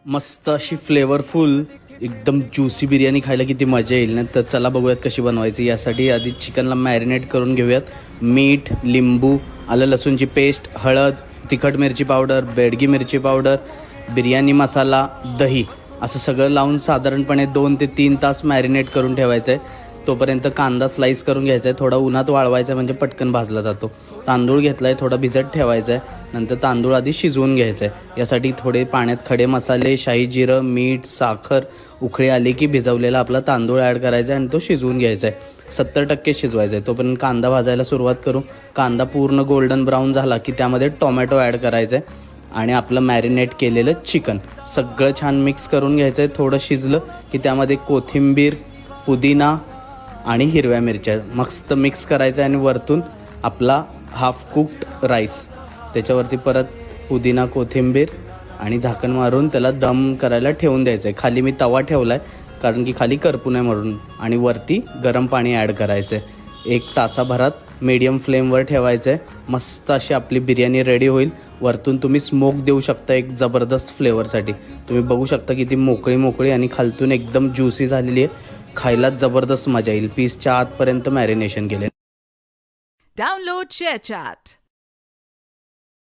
मस्त अशी फ्लेवरफुल एकदम ज्युसी बिर्याणी खायला किती मजा येईल ना. तर चला बघूयात कशी बनवायची. यासाठी आधी चिकनला मॅरिनेट करून घेऊयात. मीठ, लिंबू, आलं लसूणची पेस्ट, हळद, तिखट मिरची पावडर, बेडगी मिरची पावडर, बिर्याणी मसाला, दही असं सगळं लावून साधारणपणे 2 ते 3 तास मॅरिनेट करून ठेवायचं आहे. तोपर्यंत कांदा स्लाईस करून घ्यायचा आहे. थोडा उन्हात वाळवायचा आहे म्हणजे पटकन भाजला जातो. तांदूळ घेतला आहे, थोडा भिजत ठेवायचा आहे. नंतर तांदूळ आधी शिजवून घ्यायचं आहे. यासाठी थोडे पाण्यात खडे मसाले, शाही जिरं, मीठ, साखर, उकळी आली की भिजवलेला आपला तांदूळ ॲड करायचा आहे आणि तो शिजवून घ्यायचा आहे. 70% शिजवायचा आहे. तोपर्यंत कांदा भाजायला सुरुवात करू. कांदा पूर्ण गोल्डन ब्राऊन झाला की त्यामध्ये टोमॅटो ॲड करायचा आहे आणि आपलं मॅरिनेट केलेलं चिकन सगळं छान मिक्स करून घ्यायचं आहे. थोडं शिजलं की त्यामध्ये कोथिंबीर, पुदिना आणि हिरव्या मिरच्या मस्त मिक्स करायचं आहे आणि वरतून आपला हाफ कुक्ड राईस त्याच्यावरती परत पुदिना, कोथिंबीर आणि झाकण मारून त्याला दम करायला ठेवून द्यायचं आहे. खाली मी तवा ठेवला आहे कारण की खाली करपू नये म्हणून. आणि वरती गरम पाणी ॲड करायचं आहे. 1 तासाभरात मीडियम फ्लेमवर ठेवायचं आहे. मस्त अशी आपली बिर्याणी रेडी होईल. वरतून तुम्ही स्मोक देऊ शकता एक जबरदस्त फ्लेवरसाठी. तुम्ही बघू शकता किती मोकळी मोकळी आणि खालतून एकदम ज्युसी झालेली आहे. खायला जबरदस्त मजा येईल. पीसच्या आतपर्यंत मॅरिनेशन केले. Download ShareChat.